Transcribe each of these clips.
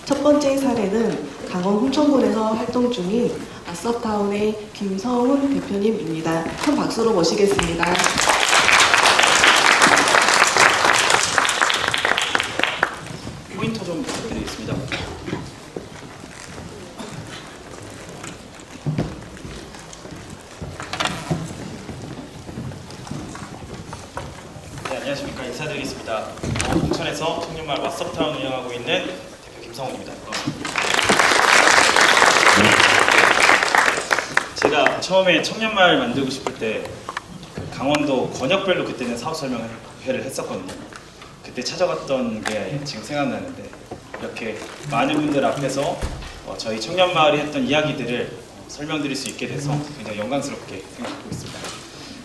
첫 번째 사례는 강원 홍천군에서 활동 중인 왓썹타운의 김서훈 대표님입니다. 큰 박수로 모시겠습니다. 포인터 좀 부탁드리겠습니다. 네, 안녕하십니까. 인사드리겠습니다. 홍천에서 청년마을 왓썹타운 운영하고 있는 대표 김성훈입니다. 제가 처음에 청년마을 만들고 싶을 때 강원도 권역별로 그때는 사업 설명회를 했었거든요. 그때 찾아갔던 게 지금 생각나는데 이렇게 많은 분들 앞에서 저희 청년마을이 했던 이야기들을 설명드릴 수 있게 돼서 굉장히 영광스럽게 생각하고 있습니다.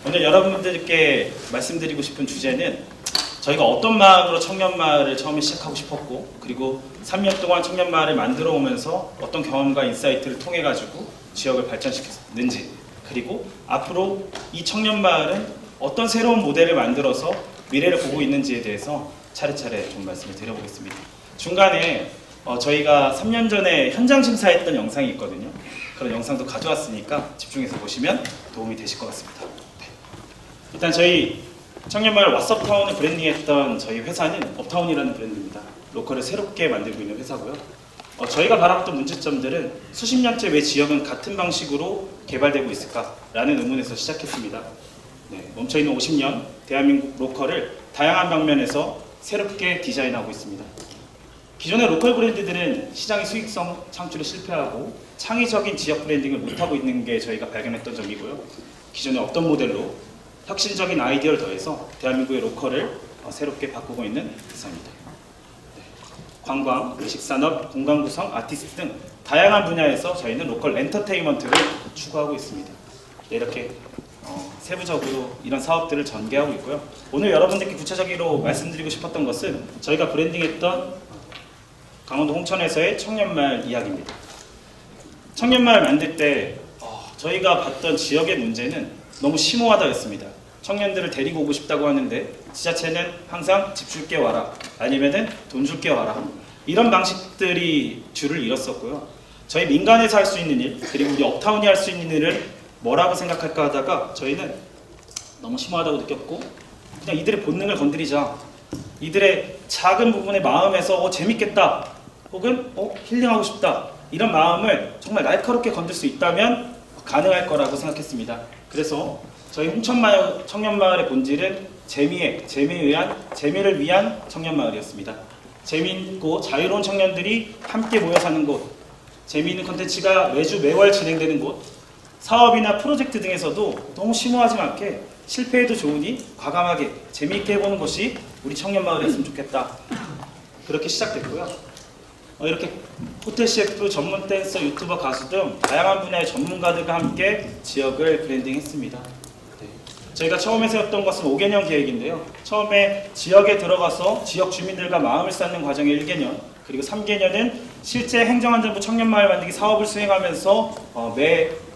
오늘 여러분들께 말씀드리고 싶은 주제는 저희가 어떤 마음으로 청년마을을 처음에 시작하고 싶었고, 그리고 3년 동안 청년마을을 만들어 오면서 어떤 경험과 인사이트를 통해 가지고 지역을 발전시켰는지, 그리고 앞으로 이 청년마을은 어떤 새로운 모델을 만들어서 미래를 보고 있는지에 대해서 차례차례 좀 말씀을 드려보겠습니다. 중간에 저희가 3년 전에 현장 심사했던 영상이 있거든요. 그런 영상도 가져왔으니까 집중해서 보시면 도움이 되실 것 같습니다. 네. 일단 저희 청년마을 왓썹타운을 브랜딩했던 저희 회사는 업타운이라는 브랜드입니다. 로컬을 새롭게 만들고 있는 회사고요. 저희가 바라봤던 문제점들은 수십 년째 왜 지역은 같은 방식으로 개발되고 있을까라는 의문에서 시작했습니다. 네, 멈춰있는 50년 대한민국 로컬을 다양한 방면에서 새롭게 디자인하고 있습니다. 기존의 로컬 브랜드들은 시장의 수익성 창출에 실패하고 창의적인 지역 브랜딩을 못하고 있는 게 저희가 발견했던 점이고요. 기존의 없던 모델로 혁신적인 아이디어를 더해서 대한민국의 로컬을 새롭게 바꾸고 있는 회사입니다. 네. 관광, 외식산업, 공간구성, 아티스트 등 다양한 분야에서 저희는 로컬 엔터테인먼트를 추구하고 있습니다. 네, 이렇게 세부적으로 이런 사업들을 전개하고 있고요. 오늘 여러분들께 구체적으로 말씀드리고 싶었던 것은 저희가 브랜딩했던 강원도 홍천에서의 청년마을 이야기입니다. 청년마을 만들 때 저희가 봤던 지역의 문제는 너무 심오하다였습니다. 청년들을 데리고 오고 싶다고 하는데 지자체는 항상 집 줄게 와라, 아니면은 돈 줄게 와라, 이런 방식들이 줄을 잃었었고요. 저희 민간에서 할 수 있는 일, 그리고 우리 업타운이 할 수 있는 일을 뭐라고 생각할까 하다가 저희는 너무 심오하다고 느꼈고, 그냥 이들의 본능을 건드리자, 이들의 작은 부분의 마음에서 재밌겠다, 혹은 힐링하고 싶다, 이런 마음을 정말 날카롭게 건들 수 있다면 가능할 거라고 생각했습니다. 그래서 저희 홍천마을 청년마을의 본질은 재미를 위한 청년마을이었습니다. 재미있고 자유로운 청년들이 함께 모여 사는 곳, 재미있는 컨텐츠가 매월 진행되는 곳, 사업이나 프로젝트 등에서도 너무 심오하지 않게 실패해도 좋으니 과감하게 재미있게 해보는 것이 우리 청년마을이었으면 좋겠다. 그렇게 시작됐고요. 이렇게 호텔 셰프, 전문 댄서, 유튜버, 가수 등 다양한 분야의 전문가들과 함께 지역을 브랜딩했습니다. 네. 저희가 처음에 세웠던 것은 5개년 계획인데요. 처음에 지역에 들어가서 지역 주민들과 마음을 쌓는 과정의 1개년, 그리고 3개년은 실제 행정안전부 청년마을 만들기 사업을 수행하면서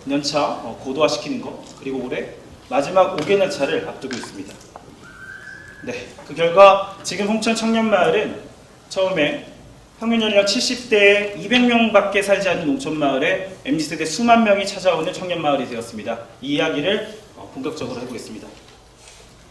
매년차 고도화시키는 것, 그리고 올해 마지막 5개년 차를 앞두고 있습니다. 네, 그 결과 지금 홍천 청년마을은 처음에 평균 연령 70대에 200명밖에 살지 않는 농촌마을에 MZ세대 수만 명이 찾아오는 청년마을이 되었습니다. 이 이야기를 본격적으로 해보겠습니다.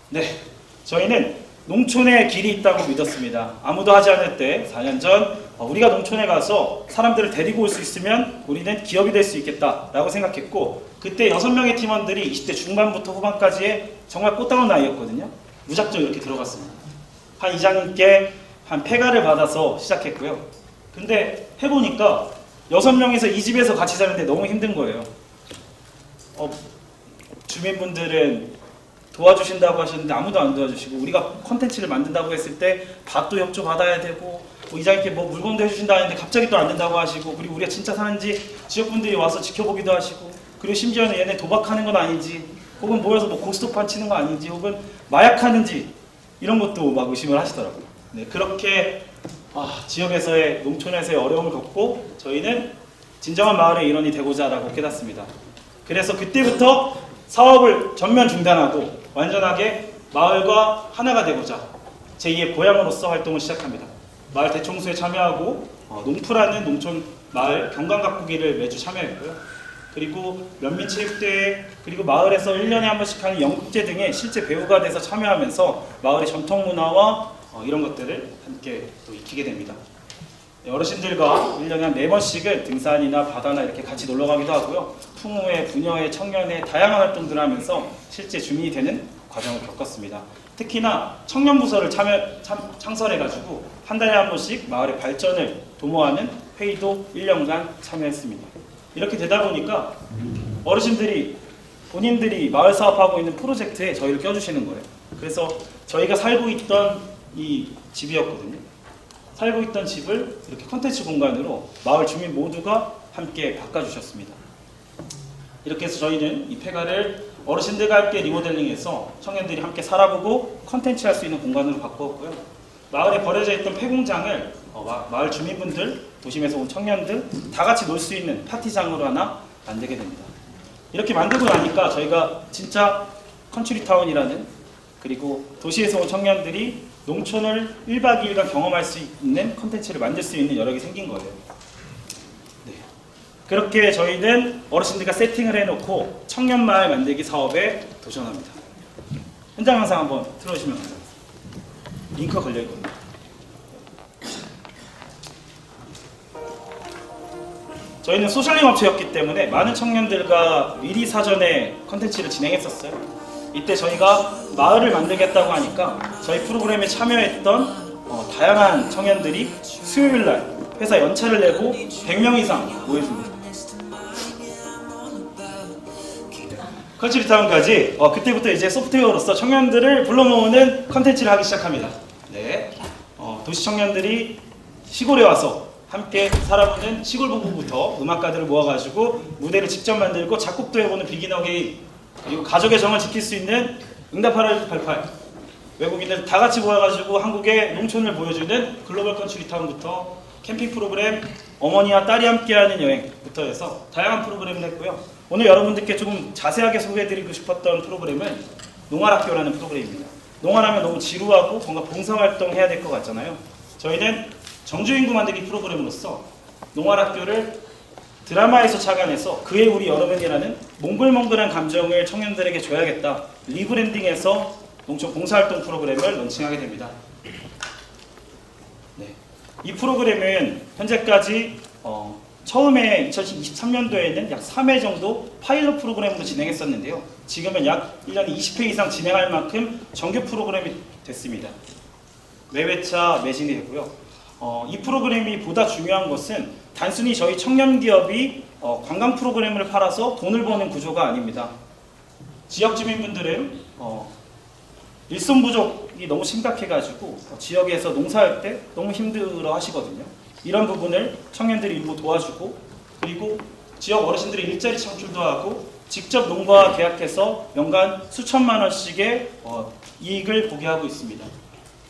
네, 저희는 농촌에 길이 있다고 믿었습니다. 아무도 하지 않을 때 4년 전 우리가 농촌에 가서 사람들을 데리고 올 수 있으면 우리는 기업이 될 수 있겠다라고 생각했고, 그때 6명의 팀원들이 20대 중반부터 후반까지의 정말 꽃다운 나이였거든요. 무작정 이렇게 들어갔습니다. 한 이장님께 한 폐가를 받아서 시작했고요. 근데 해보니까 6명이서 이 집에서 같이 사는데 너무 힘든 거예요. 주민분들은 도와주신다고 하셨는데 아무도 안 도와주시고, 우리가 컨텐츠를 만든다고 했을 때 밭도 협조 받아야 되고, 이장님께 물건도 해주신다 했는데 갑자기 또 안 된다고 하시고, 그리고 우리가 진짜 사는지 지역분들이 와서 지켜보기도 하시고, 그리고 심지어는 얘네 도박하는 건 아닌지, 혹은 모여서 고스톱판 치는 거 아닌지, 혹은 마약하는지, 이런 것도 막 의심을 하시더라고요. 네, 그렇게 지역에서의, 농촌에서의 어려움을 겪고 저희는 진정한 마을의 일원이 되고자 라고 깨닫습니다. 그래서 그때부터 사업을 전면 중단하고 완전하게 마을과 하나가 되고자 제2의 고향으로서 활동을 시작합니다. 마을 대청소에 참여하고 농프라는 농촌 마을 경관 가꾸기를 매주 참여했고요. 그리고 면민체육대회, 그리고 마을에서 1년에 한 번씩 하는 연극제 등에 실제 배우가 돼서 참여하면서 마을의 전통 문화와 이런 것들을 함께 또 익히게 됩니다. 어르신들과 1년에 한 4번씩은 등산이나 바다나 이렇게 같이 놀러 가기도 하고요. 풍우회, 부녀회, 청년회 다양한 활동들을 하면서 실제 주민이 되는 과정을 겪었습니다. 특히나 청년부서를 창설해가지고 한 달에 한 번씩 마을의 발전을 도모하는 회의도 1년간 참여했습니다. 이렇게 되다 보니까 어르신들이 본인들이 마을 사업하고 있는 프로젝트에 저희를 껴주시는 거예요. 그래서 저희가 살고 있던 이 집이었거든요. 살고 있던 집을 이렇게 컨텐츠 공간으로 마을 주민 모두가 함께 바꿔주셨습니다. 이렇게 해서 저희는 이 폐가를 어르신들과 함께 리모델링해서 청년들이 함께 살아보고 컨텐츠 할 수 있는 공간으로 바꾸었고요. 마을에 버려져 있던 폐공장을 마을 주민분들, 도심에서 온 청년들 다 같이 놀 수 있는 파티장으로 하나 만들게 됩니다. 이렇게 만들고 나니까 저희가 진짜 컨츄리타운이라는, 그리고 도시에서 온 청년들이 농촌을 1박 2일간 경험할 수 있는 컨텐츠를 만들 수 있는 여력이 생긴 거예요. 네. 그렇게 저희는 어르신들과 세팅을 해놓고 청년마을 만들기 사업에 도전합니다. 현장 영상 한번 틀어주시면 감사하겠습니다. 링크가 걸려있거든요. 저희는 소셜링 업체였기 때문에 많은 청년들과 미리 사전에 컨텐츠를 진행했었어요. 이때 저희가 마을을 만들겠다고 하니까 저희 프로그램에 참여했던 다양한 청년들이 수요일날 회사 연차를 내고 100명 이상 모여줍니다. 컨츄리타운까지 그때부터 이제 소프트웨어로서 청년들을 불러 모으는 컨텐츠를 하기 시작합니다. 네, 도시 청년들이 시골에 와서 함께 살아보는 시골 부부부터 음악가들을 모아가지고 무대를 직접 만들고 작곡도 해보는 비기너 게임, 그리고 가족의 정을 지킬 수 있는 응답하라 188, 외국인들 다 같이 모여가지고 한국의 농촌을 보여주는 글로벌 컨츄리타운부터 캠핑 프로그램, 어머니와 딸이 함께하는 여행부터 해서 다양한 프로그램을 했고요. 오늘 여러분들께 조금 자세하게 소개해드리고 싶었던 프로그램은 농활학교라는 프로그램입니다. 농활하면 너무 지루하고 뭔가 봉사활동 해야 될 것 같잖아요. 저희는 정주인구 만들기 프로그램으로서 농활학교를 드라마에서 착안해서 그의 우리 여러분이라는 몽글몽글한 감정을 청년들에게 줘야겠다, 리브랜딩해서 농촌 봉사활동 프로그램을 런칭하게 됩니다. 네. 이 프로그램은 현재까지 처음에 2023년도에는 약 3회 정도 파일럿 프로그램으로 진행했었는데요. 지금은 약 1년에 20회 이상 진행할 만큼 정규 프로그램이 됐습니다. 매회차 매진이 되고요. 이 프로그램이 보다 중요한 것은 단순히 저희 청년 기업이 관광 프로그램을 팔아서 돈을 버는 구조가 아닙니다. 지역 주민분들은 일손 부족이 너무 심각해가지고 지역에서 농사할 때 너무 힘들어 하시거든요. 이런 부분을 청년들이 일부 도와주고, 그리고 지역 어르신들이 일자리 창출도 하고 직접 농가와 계약해서 연간 수천만 원씩의 이익을 보게 하고 있습니다.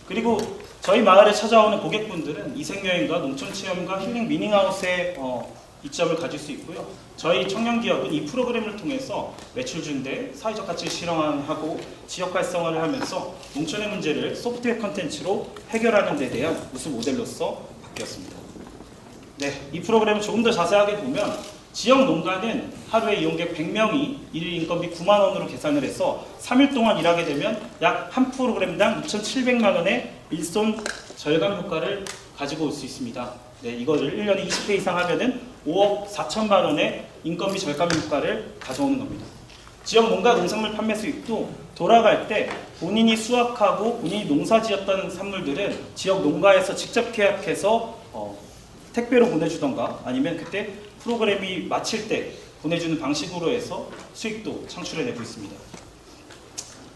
그리고 저희 마을에 찾아오는 고객분들은 이색여행과 농촌체험과 힐링 미닝하우스에 이점을 가질 수 있고요. 저희 청년기업은 이 프로그램을 통해서 매출 증대, 사회적 가치를 실현하고 지역 활성화를 하면서 농촌의 문제를 소프트웨어 컨텐츠로 해결하는 데 대한 우수 모델로서 바뀌었습니다. 네, 이 프로그램을 조금 더 자세하게 보면 지역 농가는 하루에 이용객 100명이 일일 인건비 9만 원으로 계산을 해서 3일 동안 일하게 되면 약 한 프로그램당 6,700만 원의 일손 절감 효과를 가지고 올 수 있습니다. 네, 이거를 1년에 20회 이상 하면은 5억 4천만 원의 인건비 절감 효과를 가져오는 겁니다. 지역 농가 농산물 판매 수익도 돌아갈 때 본인이 수확하고 본인이 농사지었던 산물들은 지역 농가에서 직접 계약해서 택배로 보내주던가 아니면 그때 프로그램이 마칠 때 보내주는 방식으로 해서 수익도 창출해내고 있습니다.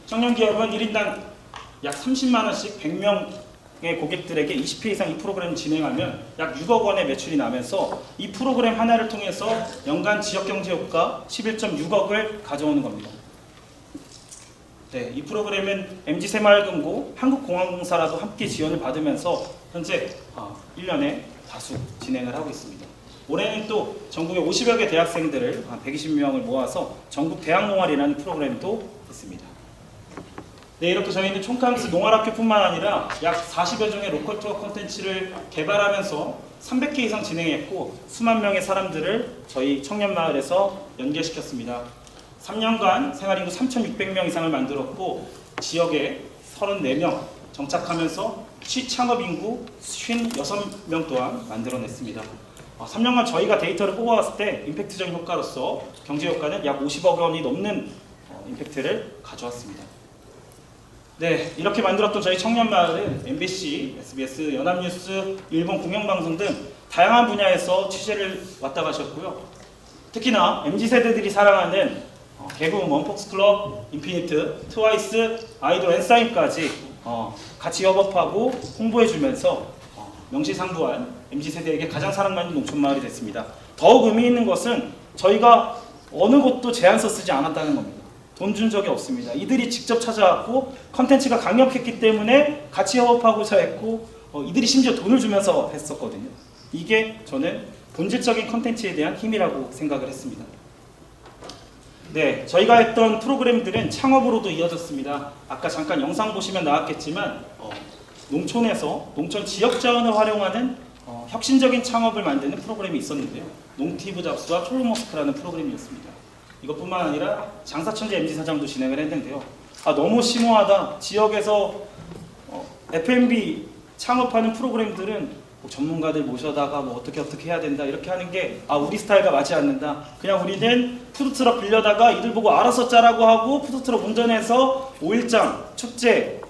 청년기업은 1인당 약 30만 원씩 100명의 고객들에게 20회 이상 이 프로그램을 진행하면 약 6억 원의 매출이 나면서 이 프로그램 하나를 통해서 연간 지역경제효과 11.6억을 가져오는 겁니다. 네, 이 프로그램은 MG새마을금고, 한국공항공사라도 함께 지원을 받으면서 현재 1년에 다수 진행을 하고 있습니다. 올해는 또 전국의 50여 개 대학생들을 한 120명을 모아서 전국 대학농활이라는 프로그램도 있습니다. 네, 이렇게 저희는 총캉스 농활학교뿐만 아니라 약 40여 종의 로컬 투어 콘텐츠를 개발하면서 300회 이상 진행했고 수만 명의 사람들을 저희 청년마을에서 연계시켰습니다. 3년간 생활인구 3,600명 이상을 만들었고 지역에 34명 정착하면서 취창업인구 56명 또한 만들어냈습니다. 3년간 저희가 데이터를 뽑아왔을 때 임팩트적인 효과로서 경제 효과는 약 50억 원이 넘는 임팩트를 가져왔습니다. 네, 이렇게 만들었던 저희 청년마을은 MBC, SBS, 연합뉴스, 일본 공영방송 등 다양한 분야에서 취재를 왔다 가셨고요. 특히나 MZ세대들이 사랑하는 개그우먼, 원폭스클럽, 인피니트, 트와이스, 아이돌 엔사인까지 같이 협업하고 홍보해주면서 명실상부한 MZ세대에게 가장 사랑받는 농촌마을이 됐습니다. 더욱 의미 있는 것은 저희가 어느 곳도 제안서 쓰지 않았다는 겁니다. 돈 준 적이 없습니다. 이들이 직접 찾아왔고 컨텐츠가 강력했기 때문에 같이 협업하고자 했고 이들이 심지어 돈을 주면서 했었거든요. 이게 저는 본질적인 컨텐츠에 대한 힘이라고 생각을 했습니다. 네, 저희가 했던 프로그램들은 창업으로도 이어졌습니다. 아까 잠깐 영상 보시면 나왔겠지만 농촌에서 농촌 지역 자원을 활용하는 혁신적인 창업을 만드는 프로그램이 있었는데요. 농티브 잡스와 촐로머스크라는 프로그램이었습니다. 이것뿐만 아니라 장사천재 MZ 사장도 진행을 했는데요. 너무 심오하다. 지역에서 F&B 창업하는 프로그램들은 전문가들 모셔다가 어떻게 해야 된다 이렇게 하는 게 우리 스타일과 맞지 않는다. 그냥 우리는 푸드트럭 빌려다가 이들 보고 알아서 짜라고 하고 푸드트럭 운전해서 5일장 축제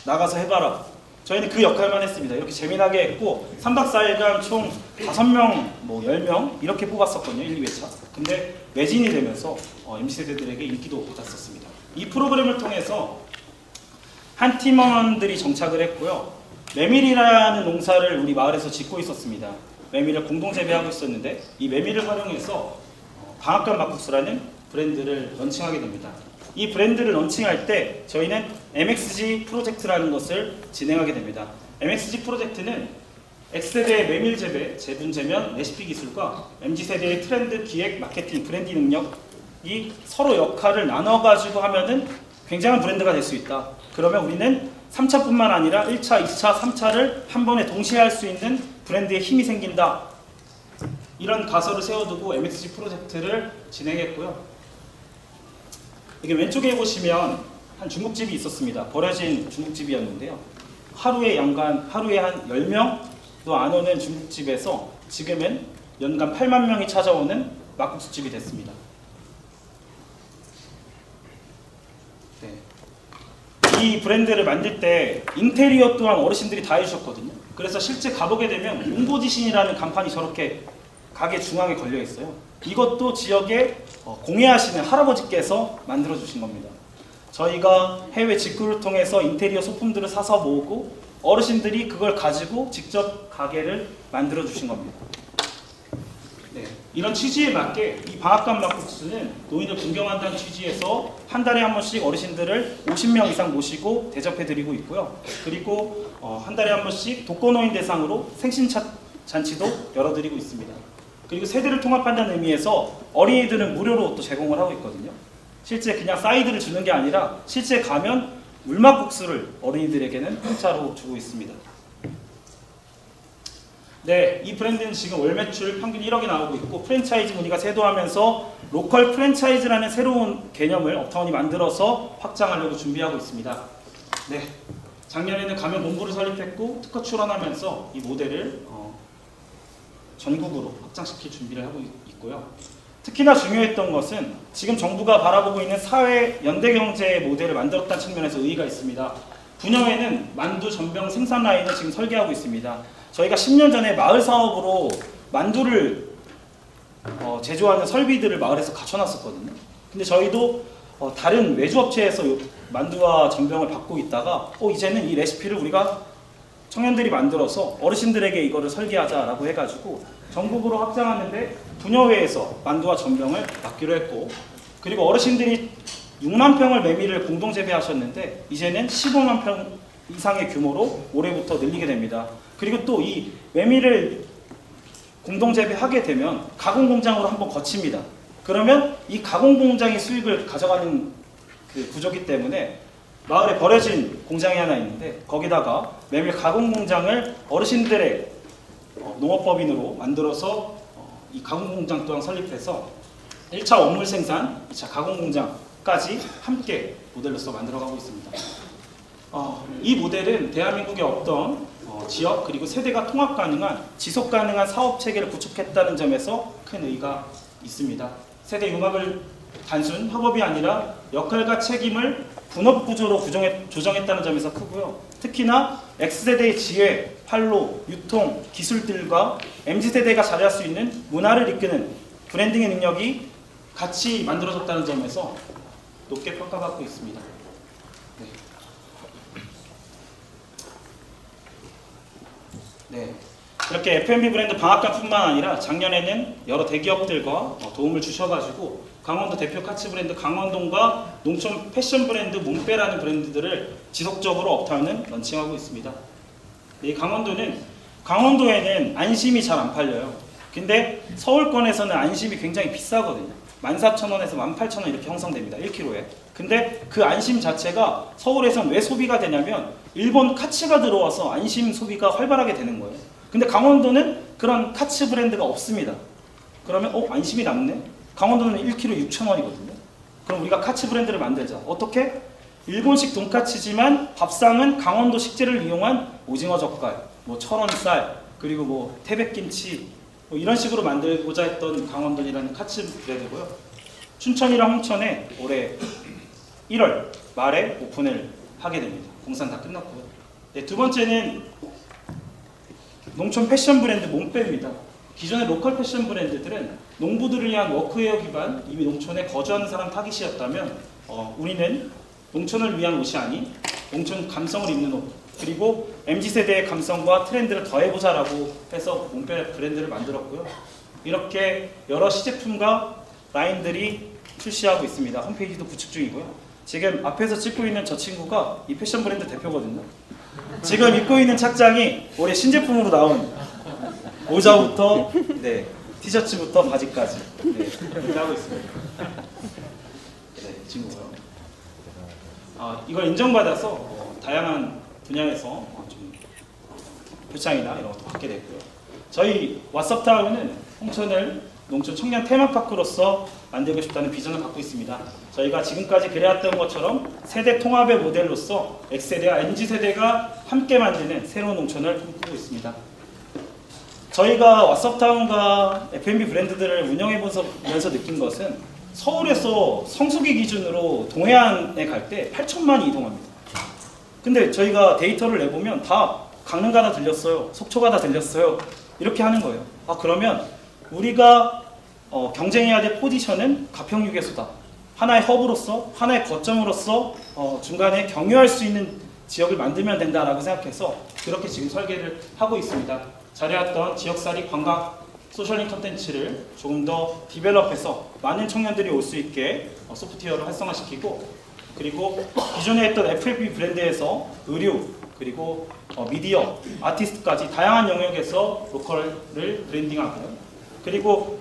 나가서 해봐라. 저희는 그 역할만 했습니다. 이렇게 재미나게 했고 3박 4일간 총 5명, 10명 이렇게 뽑았었거든요. 1, 2회차. 근데 매진이 되면서 MZ세대들에게 인기도 받았었습니다. 이 프로그램을 통해서 한 팀원들이 정착을 했고요. 메밀이라는 농사를 우리 마을에서 짓고 있었습니다. 메밀을 공동 재배하고 있었는데 이 메밀을 활용해서 방앗간 막국수라는 브랜드를 런칭하게 됩니다. 이 브랜드를 런칭할 때 저희는 MXG 프로젝트라는 것을 진행하게 됩니다. MXG 프로젝트는 X세대의 메밀 재배, 재분 재면, 레시피 기술과 MZ세대의 트렌드, 기획, 마케팅, 브랜딩 능력이 서로 역할을 나눠가지고 하면은 굉장한 브랜드가 될 수 있다. 그러면 우리는 3차뿐만 아니라 1차, 2차, 3차를 한 번에 동시에 할 수 있는 브랜드의 힘이 생긴다. 이런 가설을 세워두고 MXG 프로젝트를 진행했고요. 이게 왼쪽에 보시면 한 중국집이 있었습니다. 버려진 중국집이었는데요. 하루에 한 10명도 안 오는 중국집에서 지금은 연간 8만 명이 찾아오는 막국수집이 됐습니다. 네. 이 브랜드를 만들 때 인테리어 또한 어르신들이 다 해주셨거든요. 그래서 실제 가보게 되면 용보지신이라는 간판이 저렇게 가게 중앙에 걸려 있어요. 이것도 지역에 공예하시는 할아버지께서 만들어 주신 겁니다. 저희가 해외 직구를 통해서 인테리어 소품들을 사서 모으고 어르신들이 그걸 가지고 직접 가게를 만들어 주신 겁니다. 네, 이런 취지에 맞게 이 방앗간 막국수는 노인을 존경한다는 취지에서 한 달에 한 번씩 어르신들을 50명 이상 모시고 대접해 드리고 있고요. 그리고 한 달에 한 번씩 독거노인 대상으로 생신잔치도 열어드리고 있습니다. 그리고 세대를 통합한다는 의미에서 어린이들은 무료로 또 제공을 하고 있거든요. 실제 그냥 사이드를 주는 게 아니라 실제 가면 물막국수를 어린이들에게는 공짜로 주고 있습니다. 네, 이 브랜드는 지금 월 매출 평균 1억이 나오고 있고 프랜차이즈 문의가 쇄도하면서 로컬 프랜차이즈라는 새로운 개념을 업타운이 만들어서 확장하려고 준비하고 있습니다. 네, 작년에는 가면 본부를 설립했고 특허 출원하면서 이 모델을 전국으로 확장시킬 준비를 하고 있고요. 특히나 중요했던 것은 지금 정부가 바라보고 있는 사회 연대경제 모델을 만들었다는 측면에서 의의가 있습니다. 분여에는 만두 전병 생산 라인을 지금 설계하고 있습니다. 저희가 10년 전에 마을 사업으로 만두를 제조하는 설비들을 마을에서 갖춰놨었거든요. 근데 저희도 다른 외주업체에서 만두와 전병을 받고 있다가 이제는 이 레시피를 우리가 청년들이 만들어서 어르신들에게 이거를 설계하자라고 해가지고 전국으로 확장하는데 분여회에서 만두와 전병을 맡기로 했고 그리고 어르신들이 6만 평을 메밀을 공동 재배하셨는데 이제는 15만 평 이상의 규모로 올해부터 늘리게 됩니다. 그리고 또 이 메밀을 공동 재배하게 되면 가공 공장으로 한번 거칩니다. 그러면 이 가공 공장의 수익을 가져가는 그 구조기 때문에 마을에 버려진 공장이 하나 있는데 거기다가 메밀 가공 공장을 어르신들의 농업법인으로 만들어서 이 가공공장 또한 설립해서 1차 원물 생산, 2차 가공공장까지 함께 모델로서 만들어가고 있습니다. 이 모델은 대한민국의 없던 지역 그리고 세대가 통합 가능한 지속 가능한 사업 체계를 구축했다는 점에서 큰 의의가 있습니다. 세대 융합을 단순 협업이 아니라 역할과 책임을 분업 구조로 조정했다는 점에서 크고요. 특히나 X세대의 지혜, 활로, 유통, 기술들과 MZ세대가 자리할 수 있는 문화를 이끄는 브랜딩의 능력이 같이 만들어졌다는 점에서 높게 평가받고 있습니다. 네. 이렇게 F&B 브랜드 방앗간뿐만 아니라 작년에는 여러 대기업들과 도움을 주셔가지고 강원도 대표 카츠 브랜드 강원동과 농촌 패션 브랜드 몬빼라는 브랜드들을 지속적으로 업타운은 런칭하고 있습니다. 이 강원도에는 안심이 잘 안 팔려요. 근데 서울권에서는 안심이 굉장히 비싸거든요. 14,000원에서 18,000원 이렇게 형성됩니다. 1kg에. 근데 그 안심 자체가 서울에선 왜 소비가 되냐면 일본 카츠가 들어와서 안심 소비가 활발하게 되는 거예요. 근데 강원도는 그런 카츠 브랜드가 없습니다. 그러면 안심이 남네? 강원도는 1kg 6,000원이거든요. 그럼 우리가 카츠 브랜드를 만들자. 어떻게? 일본식 돈까츠지만 밥상은 강원도 식재를 이용한 오징어 젓갈, 철원쌀, 그리고 태백김치 이런 식으로 만들고자 했던 강원돈이라는 카츠 브랜드고요. 춘천이랑 홍천에 올해 1월 말에 오픈을 하게 됩니다. 공사는 다 끝났고요. 네, 두 번째는 농촌 패션 브랜드 몬빼입니다. 기존의 로컬 패션 브랜드들은 농부들을 위한 워크웨어 기반 이미 농촌에 거주하는 사람 타깃이었다면 우리는 농촌을 위한 옷이 아닌 농촌 감성을 입는 옷 그리고 MZ세대의 감성과 트렌드를 더해보자라고 해서 몬빼 브랜드를 만들었고요. 이렇게 여러 시제품과 라인들이 출시하고 있습니다. 홈페이지도 구축 중이고요. 지금 앞에서 찍고 있는 저 친구가 이 패션 브랜드 대표거든요. 지금 입고 있는 착장이 올해 신제품으로 나온 모자부터 티셔츠부터 바지까지 이렇게 하고 있습니다. 이 친구고요. 이걸 인정받아서 다양한 분야에서 좀 표창이나 이런 것도 받게 됐고요. 저희 왓썹타운은 홍천을 농촌 청년 테마파크로서 만들고 싶다는 비전을 갖고 있습니다. 저희가 지금까지 그래왔던 것처럼 세대 통합의 모델로서 X세대와 MZ세대가 함께 만드는 새로운 농촌을 꿈꾸고 있습니다. 저희가 왓썹타운과 F&B 브랜드들을 운영해보면서 느낀 것은 서울에서 성수기 기준으로 동해안에 갈 때 8천만이 이동합니다. 근데 저희가 데이터를 내보면 다 강릉 가다 들렸어요. 속초 가다 들렸어요. 이렇게 하는 거예요. 그러면 우리가 경쟁해야 될 포지션은 가평유계소다. 하나의 허브로서, 하나의 거점으로서 중간에 경유할 수 있는 지역을 만들면 된다라고 생각해서 그렇게 지금 설계를 하고 있습니다. 잘해왔던 지역살이 관광 소셜링 컨텐츠를 조금 더 디벨롭해서 많은 청년들이 올 수 있게 소프트웨어를 활성화시키고 그리고 기존에 했던 F&B 브랜드에서 의류 그리고 미디어, 아티스트까지 다양한 영역에서 로컬을 브랜딩하고 그리고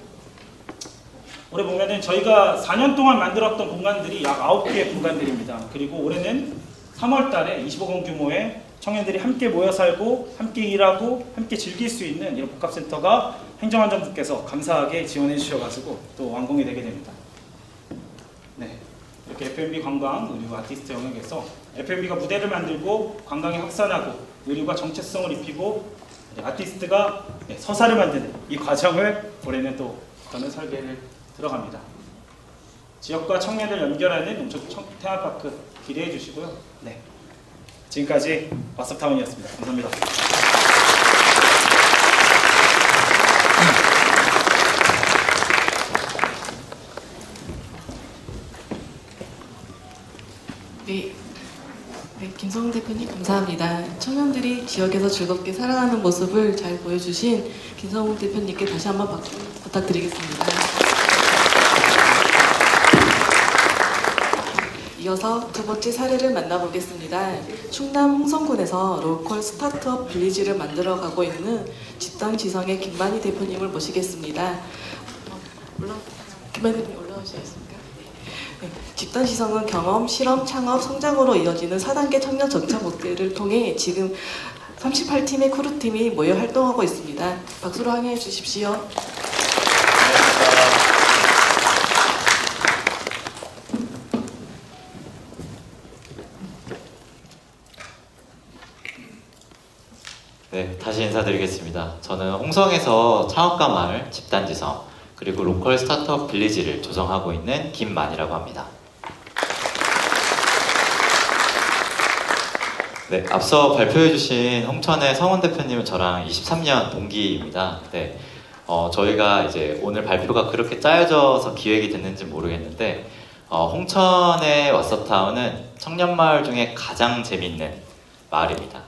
올해 보면은 저희가 4년 동안 만들었던 공간들이 약 9개의 공간들입니다. 그리고 올해는 3월 달에 25건 규모의 청년들이 함께 모여 살고 함께 일하고 함께 즐길 수 있는 이런 복합센터가 행정안전부께서 감사하게 지원해 주셔가지고 또 완공이 되게 됩니다. 네, 이렇게 F&B 관광, 의류, 아티스트 영역에서 F&B가 무대를 만들고 관광이 확산하고 의류가 정체성을 입히고 아티스트가 서사를 만드는 이 과정을 올해는 또 저는 설계를 들어갑니다. 지역과 청년을 연결하는 농촌 테마파크 기대해 주시고요. 네, 지금까지 왓썹타운이었습니다. 감사합니다. 김성훈 대표님 감사합니다. 청년들이 지역에서 즐겁게 살아가는 모습을 잘 보여주신 김성훈 대표님께 다시 한번 박수 부탁드리겠습니다. 이어서 두 번째 사례를 만나보겠습니다. 충남 홍성군에서 로컬 스타트업 빌리지를 만들어가고 있는 집단지성의 김만희 대표님을 모시겠습니다. 김만희 대표님 올라오시겠습니까? 네. 집단지성은 경험, 실험, 창업, 성장으로 이어지는 4단계 청년 전차 모델을 통해 지금 38팀의 크루팀이 모여 활동하고 있습니다. 박수로 환영해 주십시오. 네, 다시 인사드리겠습니다. 저는 홍성에서 창업가 마을 집단지성 그리고 로컬 스타트업 빌리지를 조성하고 있는 김만이라고 합니다. 네, 앞서 발표해주신 홍천의 성원 대표님은 저랑 23년 동기입니다. 네, 저희가 이제 오늘 발표가 그렇게 짜여져서 기획이 됐는지 모르겠는데 홍천의 왓서타운은 청년마을 중에 가장 재밌는 마을입니다.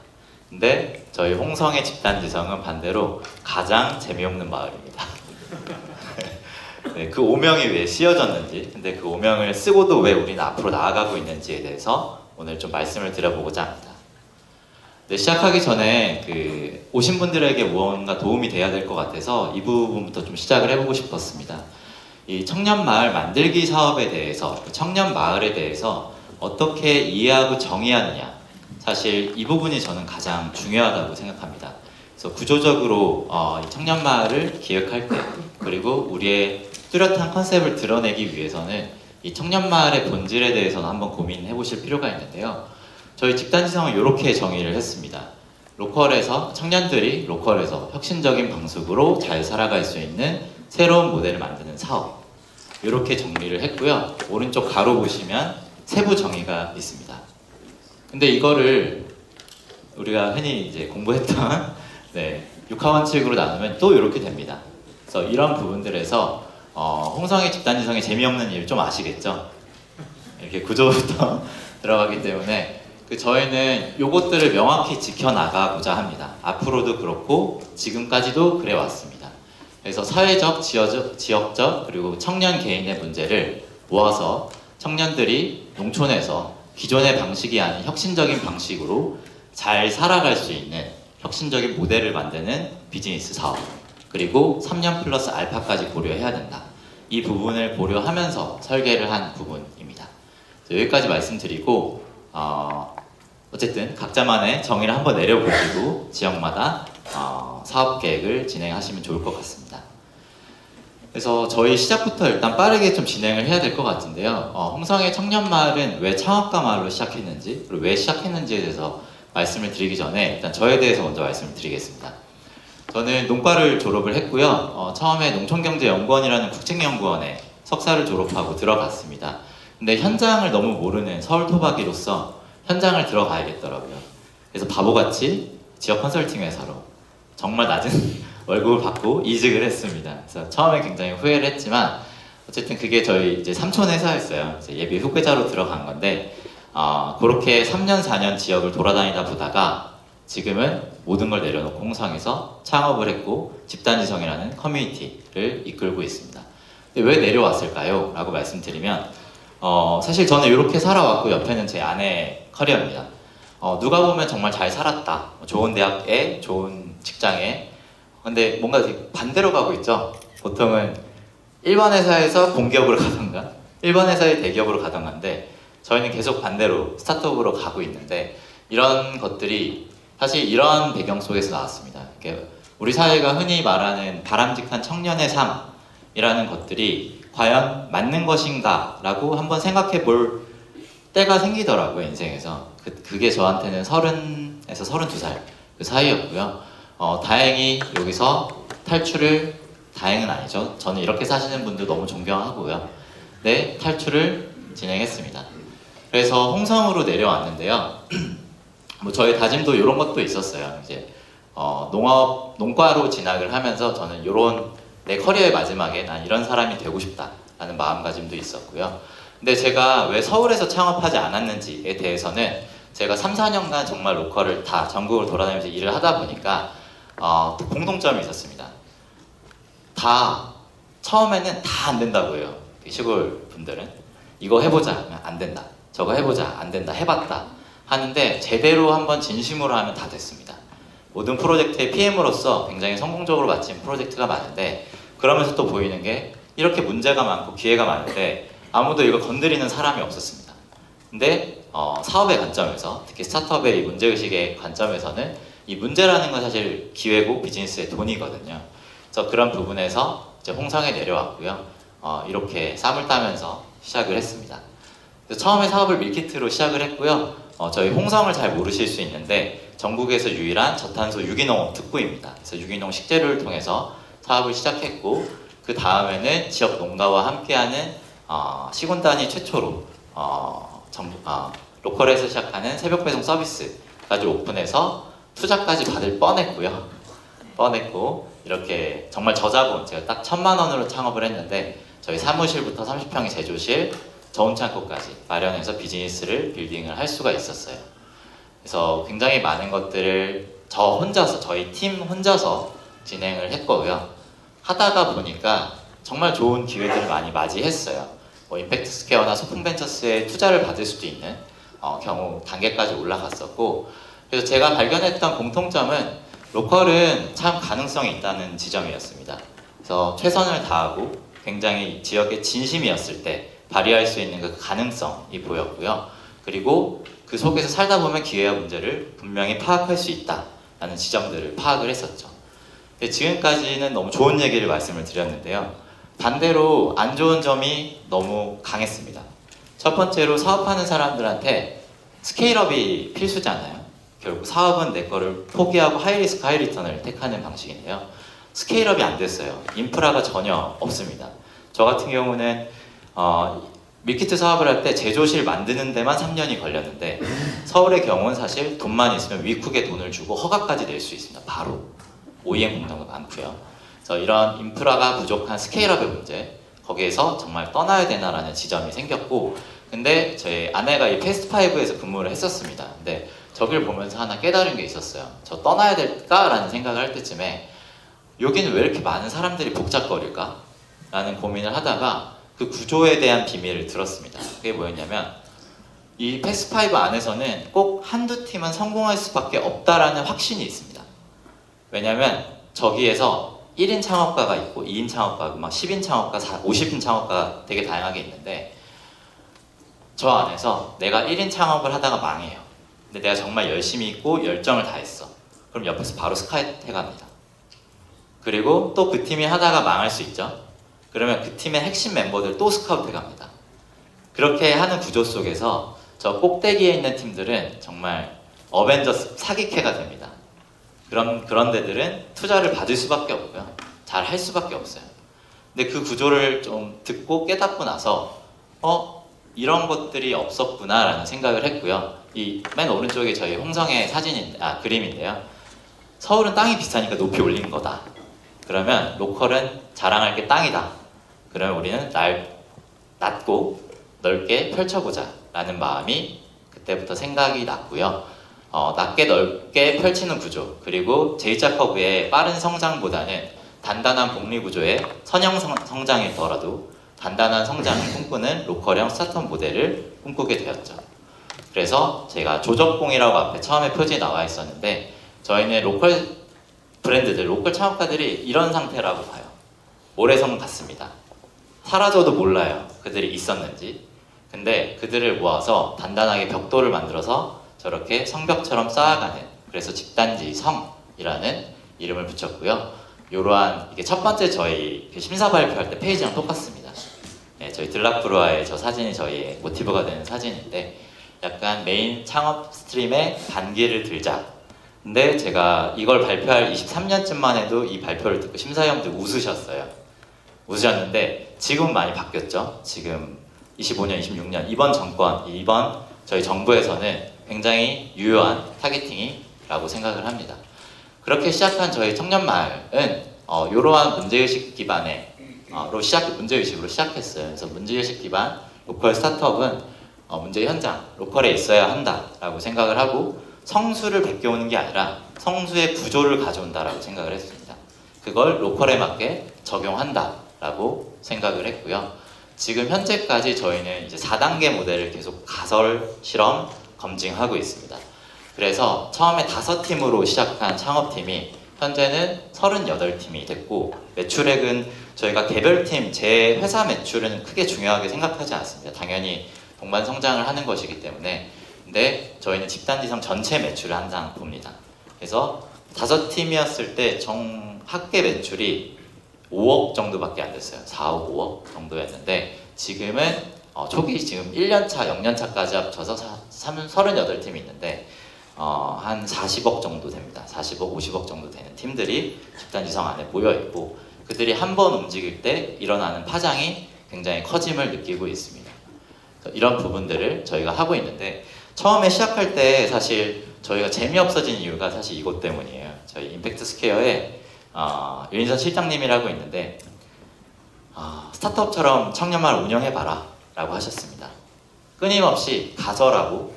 근데 저희 홍성의 집단지성은 반대로 가장 재미없는 마을입니다. 네, 그 오명이 왜 씌어졌는지, 근데 그 오명을 쓰고도 왜 우리는 앞으로 나아가고 있는지에 대해서 오늘 좀 말씀을 드려보고자 합니다. 네, 시작하기 전에 오신 분들에게 무언가 도움이 돼야 될 것 같아서 이 부분부터 좀 시작을 해보고 싶었습니다. 이 청년마을 만들기 사업에 대해서, 청년마을에 대해서 어떻게 이해하고 정의하느냐, 사실 이 부분이 저는 가장 중요하다고 생각합니다. 그래서 구조적으로 이 청년마을을 기획할 때, 그리고 우리의 뚜렷한 컨셉을 드러내기 위해서는 이 청년마을의 본질에 대해서는 한번 고민해 보실 필요가 있는데요. 저희 집단지성은 이렇게 정의를 했습니다. 청년들이 로컬에서 혁신적인 방식으로 잘 살아갈 수 있는 새로운 모델을 만드는 사업, 이렇게 정리를 했고요. 오른쪽 가로 보시면 세부 정의가 있습니다. 근데 이거를 우리가 흔히 이제 공부했던 육하원칙으로 나누면 또 이렇게 됩니다. 그래서 이런 부분들에서 홍성의 집단지성의 재미없는 일 좀 아시겠죠? 이렇게 구조부터 들어가기 때문에 저희는 요것들을 명확히 지켜나가고자 합니다. 앞으로도 그렇고 지금까지도 그래 왔습니다. 그래서 사회적, 지역적 그리고 청년 개인의 문제를 모아서 청년들이 농촌에서 기존의 방식이 아닌 혁신적인 방식으로 잘 살아갈 수 있는 혁신적인 모델을 만드는 비즈니스 사업, 그리고 3년 플러스 알파까지 고려해야 된다. 이 부분을 고려하면서 설계를 한 부분입니다. 여기까지 말씀드리고 어쨌든 각자만의 정의를 한번 내려보시고 지역마다 사업 계획을 진행하시면 좋을 것 같습니다. 그래서 저희 시작부터 일단 빠르게 좀 진행을 해야 될 것 같은데요. 홍성의 청년마을은 왜 창업가 마을로 시작했는지, 그리고 왜 시작했는지에 대해서 말씀을 드리기 전에 일단 저에 대해서 먼저 말씀을 드리겠습니다. 저는 농과를 졸업을 했고요. 처음에 농촌경제연구원이라는 국책연구원에 석사를 졸업하고 들어갔습니다. 근데 현장을 너무 모르는 서울 토박이로서 현장을 들어가야겠더라고요. 그래서 바보같이 지역 컨설팅 회사로 정말 낮은 월급을 받고 이직을 했습니다. 그래서 처음에 굉장히 후회를 했지만 어쨌든 그게 저희 이제 삼촌 회사였어요. 이제 예비 후계자로 들어간 건데 그렇게 3년 4년 지역을 돌아다니다 보다가 지금은 모든 걸 내려놓고 홍성에서 창업을 했고 집단지성이라는 커뮤니티를 이끌고 있습니다. 근데 왜 내려왔을까요? 라고 말씀드리면 사실 저는 이렇게 살아왔고 옆에는 제 아내 커리어입니다. 누가 보면 정말 잘 살았다. 좋은 대학에, 좋은 직장에. 근데 뭔가 되게 반대로 가고 있죠. 보통은 일반 회사에서 공기업으로 가던가 일반 회사의 대기업으로 가던가인데 저희는 계속 반대로 스타트업으로 가고 있는데 이런 것들이 사실 이런 배경 속에서 나왔습니다. 우리 사회가 흔히 말하는 바람직한 청년의 삶이라는 것들이 과연 맞는 것인가 라고 한번 생각해 볼 때가 생기더라고요, 인생에서. 그게 저한테는 30에서 32살 그 사이였고요. 다행히 여기서 탈출을, 다행은 아니죠. 저는 이렇게 사시는 분들 너무 존경하고요. 네, 탈출을 진행했습니다. 그래서 홍성으로 내려왔는데요. 뭐 저희 다짐도 이런 것도 있었어요. 이제 농과로 진학을 하면서 저는 내 커리어의 마지막에 난 이런 사람이 되고 싶다라는 마음가짐도 있었고요. 근데 제가 왜 서울에서 창업하지 않았는지에 대해서는 제가 3, 4년간 정말 로컬을 다 전국을 돌아다니면서 일을 하다 보니까 공통점이 있었습니다. 처음에는 다 안 된다고 해요. 시골 분들은 이거 해보자 안 된다, 저거 해보자 안 된다, 해봤다 하는데 제대로 한번 진심으로 하면 다 됐습니다. 모든 프로젝트의 PM으로서 굉장히 성공적으로 마친 프로젝트가 많은데 그러면서 또 보이는 게 이렇게 문제가 많고 기회가 많은데 아무도 이거 건드리는 사람이 없었습니다. 근데 사업의 관점에서, 특히 스타트업의 이 문제의식의 관점에서는 이 문제라는 건 사실 기회고 비즈니스의 돈이거든요. 그래서 그런 부분에서 이제 홍성에 내려왔고요. 이렇게 쌈을 따면서 시작을 했습니다. 그래서 처음에 사업을 밀키트로 시작을 했고요. 저희 홍성을 잘 모르실 수 있는데 전국에서 유일한 저탄소 유기농업 특구입니다. 그래서 유기농 식재료를 통해서 사업을 시작했고 그 다음에는 지역 농가와 함께하는 시군 단위 최초로 로컬에서 시작하는 새벽 배송 서비스까지 오픈해서 투자까지 받을 뻔했고 이렇게 정말 저자본 제가 딱 1,000만 원으로 창업을 했는데 저희 사무실부터 30평의 제조실, 저온창고까지 마련해서 비즈니스를 빌딩을 할 수가 있었어요. 그래서 굉장히 많은 것들을 저희 팀 혼자서 진행을 했고요. 하다가 보니까 정말 좋은 기회들을 많이 맞이했어요. 임팩트 스퀘어나 소풍벤처스에 투자를 받을 수도 있는 경우 단계까지 올라갔었고, 그래서 제가 발견했던 공통점은 로컬은 참 가능성이 있다는 지점이었습니다. 그래서 최선을 다하고 굉장히 지역의 진심이었을 때 발휘할 수 있는 그 가능성이 보였고요. 그리고 그 속에서 살다 보면 기회와 문제를 분명히 파악할 수 있다라는 지점들을 파악을 했었죠. 근데 지금까지는 너무 좋은 얘기를 말씀을 드렸는데요. 반대로 안 좋은 점이 너무 강했습니다. 첫 번째로 사업하는 사람들한테 스케일업이 필수잖아요. 결국 사업은 내 거를 포기하고 하이리스크 하이리턴을 택하는 방식인데요. 스케일업이 안 됐어요. 인프라가 전혀 없습니다. 저 같은 경우는 밀키트 사업을 할 때 제조실 만드는 데만 3년이 걸렸는데 서울의 경우는 사실 돈만 있으면 위쿡에 돈을 주고 허가까지 낼 수 있습니다. 바로 OEM 공장도 많고요. 그래서 이런 인프라가 부족한 스케일업의 문제, 거기에서 정말 떠나야 되나라는 지점이 생겼고, 근데 저희 아내가 이 패스트5에서 근무를 했었습니다. 근데 저길 보면서 하나 깨달은 게 있었어요. 저 떠나야 될까라는 생각을 할 때쯤에 여기는 왜 이렇게 많은 사람들이 복잡거릴까? 라는 고민을 하다가 그 구조에 대한 비밀을 들었습니다. 그게 뭐였냐면 이 패스5 안에서는 꼭 한두 팀은 성공할 수밖에 없다라는 확신이 있습니다. 왜냐면 저기에서 1인 창업가가 있고 2인 창업가가 막 10인 창업가, 50인 창업가가 되게 다양하게 있는데 저 안에서 내가 1인 창업을 하다가 망해요. 근데 내가 정말 열심히 있고 열정을 다했어. 그럼 옆에서 바로 스카우트 해갑니다. 그리고 또 그 팀이 하다가 망할 수 있죠. 그러면 그 팀의 핵심 멤버들 또 스카우트 해갑니다. 그렇게 하는 구조 속에서 저 꼭대기에 있는 팀들은 정말 어벤져스 사기캐가 됩니다. 그런 데들은 투자를 받을 수밖에 없고요. 잘 할 수밖에 없어요. 근데 그 구조를 좀 듣고 깨닫고 나서 이런 것들이 없었구나라는 생각을 했고요. 이 맨 오른쪽에 저희 홍성의 그림인데요. 서울은 땅이 비싸니까 높이 올린 거다. 그러면 로컬은 자랑할 게 땅이다. 그러면 우리는 낮고 넓게 펼쳐보자 라는 마음이 그때부터 생각이 났고요. 낮게 넓게 펼치는 구조, 그리고 J자 커브의 빠른 성장보다는 단단한 복리 구조의 선형 성장이더라도 단단한 성장을 꿈꾸는 로컬형 스타트업 모델을 꿈꾸게 되었죠. 그래서 제가 조적공이라고 앞에 처음에 표지에 나와 있었는데 저희는 로컬 브랜드들, 로컬 창업가들이 이런 상태라고 봐요. 모래성 같습니다. 사라져도 몰라요. 그들이 있었는지. 근데 그들을 모아서 단단하게 벽돌을 만들어서 저렇게 성벽처럼 쌓아가는, 그래서 집단지 성이라는 이름을 붙였고요. 이러한 이게 첫 번째 저희 심사 발표할 때 페이지랑 똑같습니다. 네, 저희 들락브루아의 저 사진이 저희의 모티브가 되는 사진인데 약간 메인 창업 스트림의 반기를 들자. 근데 제가 이걸 발표할 23년쯤만 해도 이 발표를 듣고 심사위원들 웃으셨는데 지금은 많이 바뀌었죠. 지금 25년, 26년 이번 정권, 이번 저희 정부에서는 굉장히 유효한 타겟팅이라고 생각을 합니다. 그렇게 시작한 저희 청년마을은 이러한 문제의식 기반의 문제의식으로 시작했어요. 그래서 문제의식 기반 로컬 스타트업은 문제 현장, 로컬에 있어야 한다라고 생각을 하고 성수를 베껴오는 게 아니라 성수의 구조를 가져온다라고 생각을 했습니다. 그걸 로컬에 맞게 적용한다라고 생각을 했고요. 지금 현재까지 저희는 이제 4단계 모델을 계속 가설, 실험, 검증하고 있습니다. 그래서 처음에 5팀으로 시작한 창업팀이 현재는 38팀이 됐고 매출액은 저희가 개별팀, 제 회사 매출은 크게 중요하게 생각하지 않습니다. 당연히 동반 성장을 하는 것이기 때문에. 근데 저희는 집단지성 전체 매출을 항상 봅니다. 그래서 5팀이었을 때 합계 매출이 5억 정도밖에 안 됐어요. 4억, 5억 정도였는데 지금은 초기 지금 1년차, 0년차까지 합쳐서 38팀이 있는데 한 40억 정도 됩니다. 40억, 50억 정도 되는 팀들이 집단지성 안에 모여 있고 그들이 한 번 움직일 때 일어나는 파장이 굉장히 커짐을 느끼고 있습니다. 이런 부분들을 저희가 하고 있는데 처음에 시작할 때 사실 저희가 재미없어진 이유가 사실 이것 때문이에요. 저희 임팩트 스퀘어에 윤인선 실장님이라고 있는데 스타트업처럼 청년마을 운영해봐라 라고 하셨습니다. 끊임없이 가설하고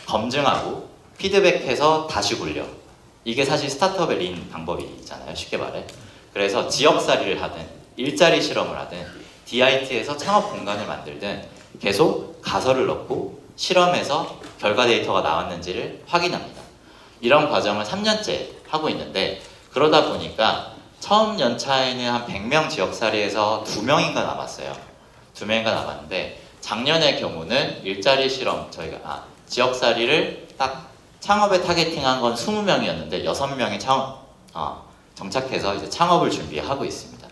검증하고 피드백해서 다시 굴려. 이게 사실 스타트업의 린 방법이잖아요. 쉽게 말해. 그래서 지역살이를 하든 일자리 실험을 하든 DIT에서 창업 공간을 만들든 계속 가설을 넣고 실험해서 결과 데이터가 나왔는지를 확인합니다. 이런 과정을 3년째 하고 있는데 그러다 보니까 처음 연차에는 한 100명 지역살이에서 2명인가 남았어요. 2명인가 남았는데 작년의 경우는 일자리 실험 저희가 지역살이를 딱 창업에 타겟팅한 건 20명이었는데 6명이 정착해서 이제 창업을 준비하고 있습니다.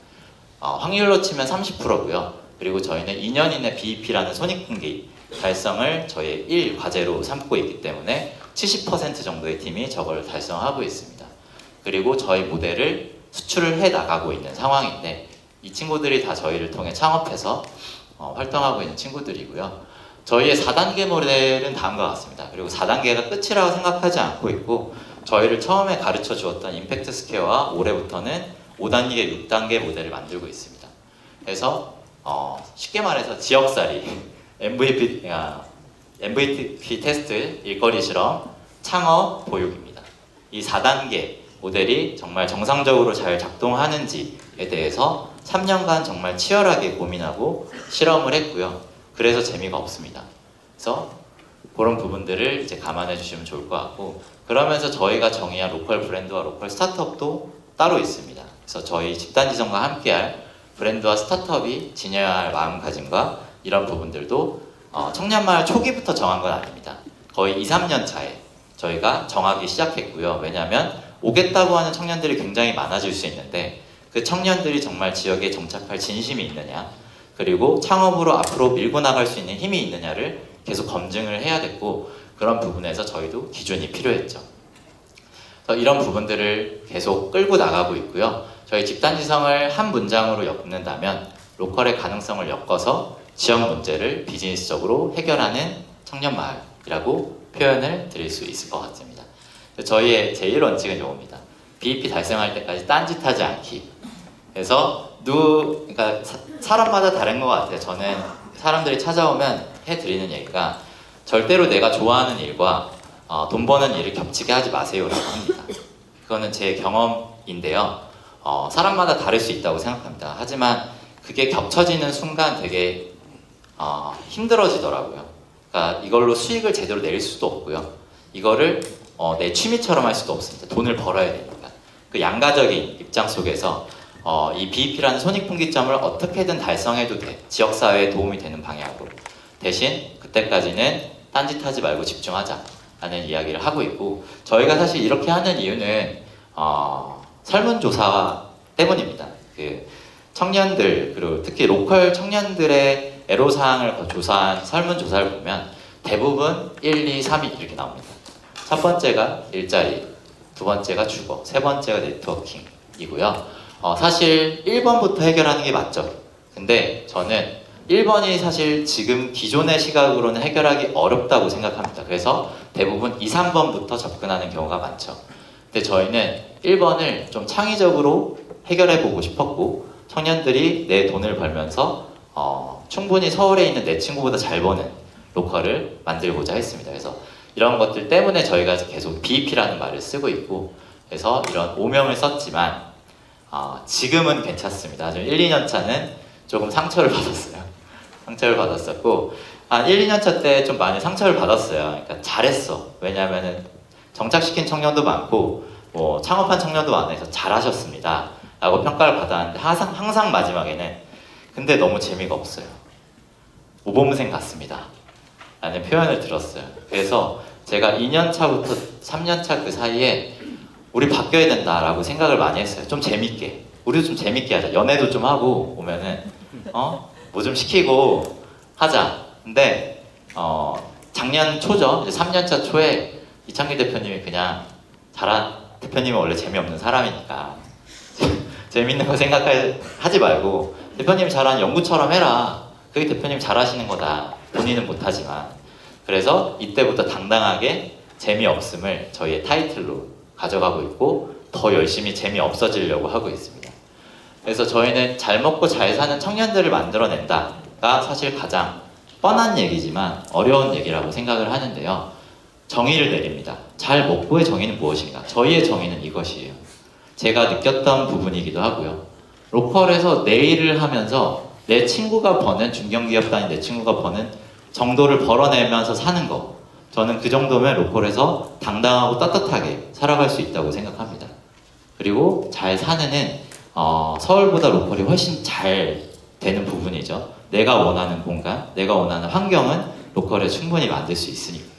확률로 치면 30%고요. 그리고 저희는 2년 이내 BEP라는 손익분기 달성을 저희의 1과제로 삼고 있기 때문에 70% 정도의 팀이 저걸 달성하고 있습니다. 그리고 저희 모델을 수출을 해 나가고 있는 상황인데 이 친구들이 다 저희를 통해 창업해서 활동하고 있는 친구들이고요. 저희의 4단계 모델은 다음과 같습니다. 그리고 4단계가 끝이라고 생각하지 않고 있고 저희를 처음에 가르쳐 주었던 임팩트 스퀘어와 올해부터는 5단계, 6단계 모델을 만들고 있습니다. 그래서 쉽게 말해서 지역살이, MVP 테스트, 일거리 실험, 창업, 보육입니다. 이 4단계 모델이 정말 정상적으로 잘 작동하는지에 대해서 3년간 정말 치열하게 고민하고 실험을 했고요. 그래서 재미가 없습니다. 그래서 그런 부분들을 이제 감안해 주시면 좋을 것 같고 그러면서 저희가 정의한 로컬 브랜드와 로컬 스타트업도 따로 있습니다. 그래서 저희 집단지성과 함께할 브랜드와 스타트업이 지녀야 할 마음가짐과 이런 부분들도 청년마을 초기부터 정한 건 아닙니다. 거의 2, 3년 차에 저희가 정하기 시작했고요. 왜냐하면 오겠다고 하는 청년들이 굉장히 많아질 수 있는데 그 청년들이 정말 지역에 정착할 진심이 있느냐 그리고 창업으로 앞으로 밀고 나갈 수 있는 힘이 있느냐를 계속 검증을 해야 됐고 그런 부분에서 저희도 기준이 필요했죠. 그래서 이런 부분들을 계속 끌고 나가고 있고요. 저희 집단지성을 한 문장으로 엮는다면 로컬의 가능성을 엮어서 지역 문제를 비즈니스적으로 해결하는 청년마을이라고 표현을 드릴 수 있을 것 같습니다. 저희의 제일 원칙은 이겁니다. BEP 달성할 때까지 딴짓하지 않기. 그래서 그러니까 사람마다 다른 것 같아요. 저는 사람들이 찾아오면 해드리는 얘기가 절대로 내가 좋아하는 일과 돈 버는 일을 겹치게 하지 마세요라고 합니다. 그거는 제 경험인데요. 사람마다 다를 수 있다고 생각합니다. 하지만 그게 겹쳐지는 순간 되게 힘들어지더라고요. 그러니까 이걸로 수익을 제대로 낼 수도 없고요. 이거를 내 취미처럼 할 수도 없습니다. 돈을 벌어야 되니까. 그 양가적인 입장 속에서 이 BEP라는 손익분기점을 어떻게든 달성해도 돼. 지역사회에 도움이 되는 방향으로. 대신 그때까지는 딴짓하지 말고 집중하자 라는 이야기를 하고 있고 저희가 사실 이렇게 하는 이유는 설문조사 때문입니다. 그 청년들 그리고 특히 로컬 청년들의 애로사항을 조사한 설문조사를 보면 대부분 1, 2, 3위 이렇게 나옵니다. 첫 번째가 일자리, 두 번째가 주거, 세 번째가 네트워킹이고요. 사실 1번부터 해결하는 게 맞죠. 근데 저는 1번이 사실 지금 기존의 시각으로는 해결하기 어렵다고 생각합니다. 그래서 대부분 2, 3번부터 접근하는 경우가 많죠. 근데 저희는 1번을 좀 창의적으로 해결해 보고 싶었고 청년들이 내 돈을 벌면서 충분히 서울에 있는 내 친구보다 잘 버는 로컬을 만들고자 했습니다. 그래서 이런 것들 때문에 저희가 계속 BEP라는 말을 쓰고 있고 그래서 이런 오명을 썼지만 지금은 괜찮습니다. 좀 1, 2년 차는 조금 상처를 받았어요. 상처를 받았었고 한 1, 2년 차 때 좀 많이 상처를 받았어요. 그러니까 잘했어. 왜냐하면은 정착시킨 청년도 많고 뭐 창업한 청년도 많아서 잘하셨습니다. 라고 평가를 받았는데 항상 마지막에는 근데 너무 재미가 없어요. 모범생 같습니다. 라는 표현을 들었어요. 그래서 제가 2년 차부터 3년 차 그 사이에 우리 바뀌어야 된다라고 생각을 많이 했어요. 좀 재밌게. 우리도 좀 재밌게 하자. 연애도 좀 하고 오면은 뭐 좀 시키고 하자. 근데 작년 초죠. 이제 3년차 초에 이창규 대표님이 그냥 대표님은 원래 재미없는 사람이니까 재밌는 거 생각하지 말고 대표님이 잘하는 연구처럼 해라. 그게 대표님 잘하시는 거다. 본인은 못하지만. 그래서 이때부터 당당하게 재미없음을 저희의 타이틀로 가져가고 있고 더 열심히 재미없어지려고 하고 있습니다. 그래서 저희는 잘 먹고 잘 사는 청년들을 만들어낸다가 사실 가장 뻔한 얘기지만 어려운 얘기라고 생각을 하는데요. 정의를 내립니다. 잘 먹고의 정의는 무엇인가? 저희의 정의는 이것이에요. 제가 느꼈던 부분이기도 하고요. 로컬에서 내 일을 하면서 내 친구가 버는 중견기업 다닌 내 친구가 버는 정도를 벌어내면서 사는 거. 저는 그 정도면 로컬에서 당당하고 떳떳하게 살아갈 수 있다고 생각합니다. 그리고 잘 사는은 서울보다 로컬이 훨씬 잘 되는 부분이죠. 내가 원하는 공간, 내가 원하는 환경은 로컬에 충분히 만들 수 있으니까요.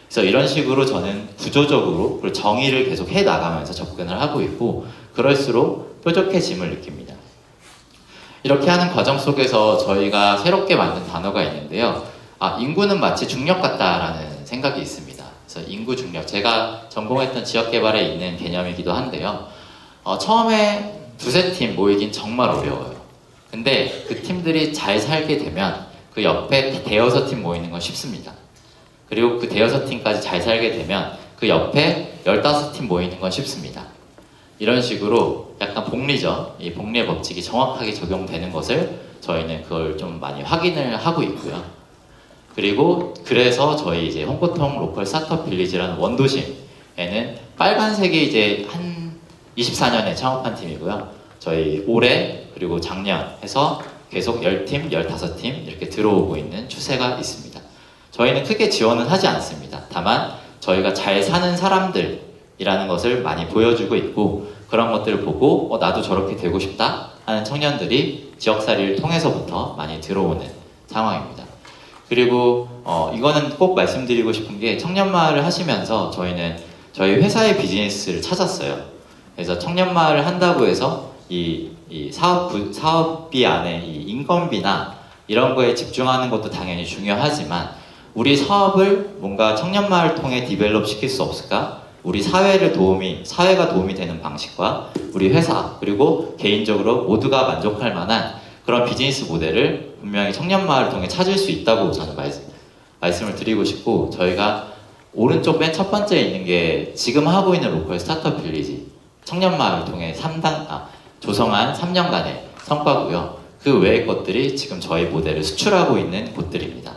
그래서 이런 식으로 저는 구조적으로 그리고 정의를 계속 해 나가면서 접근을 하고 있고 그럴수록 뾰족해짐을 느낍니다. 이렇게 하는 과정 속에서 저희가 새롭게 만든 단어가 있는데요. 인구는 마치 중력 같다라는 생각이 있습니다. 그래서 인구 중력, 제가 전공했던 지역개발에 있는 개념이기도 한데요. 처음에 두세 팀 모이긴 정말 어려워요. 근데 그 팀들이 잘 살게 되면 그 옆에 대여섯 팀 모이는 건 쉽습니다. 그리고 그 대여섯 팀까지 잘 살게 되면 그 옆에 15팀 모이는 건 쉽습니다. 이런 식으로 약간 복리죠. 이 복리의 법칙이 정확하게 적용되는 것을 저희는 그걸 좀 많이 확인을 하고 있고요. 그리고 그래서 저희 이제 홍보통 로컬 스타트업 빌리지라는 원도심에는 빨간색이 이제 한 24년에 창업한 팀이고요. 저희 올해 그리고 작년 해서 계속 10팀, 15팀 이렇게 들어오고 있는 추세가 있습니다. 저희는 크게 지원은 하지 않습니다. 다만 저희가 잘 사는 사람들이라는 것을 많이 보여주고 있고 그런 것들을 보고 나도 저렇게 되고 싶다 하는 청년들이 지역살이를 통해서부터 많이 들어오는 상황입니다. 그리고 이거는 꼭 말씀드리고 싶은 게 청년마을을 하시면서 저희는 저희 회사의 비즈니스를 찾았어요. 그래서 청년마을을 한다고 해서 이 사업비 안에 이 인건비나 이런 거에 집중하는 것도 당연히 중요하지만 우리 사업을 뭔가 청년마을 통해 디벨롭 시킬 수 없을까? 우리 사회가 도움이 되는 방식과 우리 회사 그리고 개인적으로 모두가 만족할 만한 그런 비즈니스 모델을 분명히 청년마을을 통해 찾을 수 있다고 저는 말씀을 드리고 싶고 저희가 오른쪽 맨 첫 번째에 있는 게 지금 하고 있는 로컬 스타트업 빌리지 청년마을을 통해 조성한 3년간의 성과고요. 그 외의 것들이 지금 저희 모델을 수출하고 있는 곳들입니다.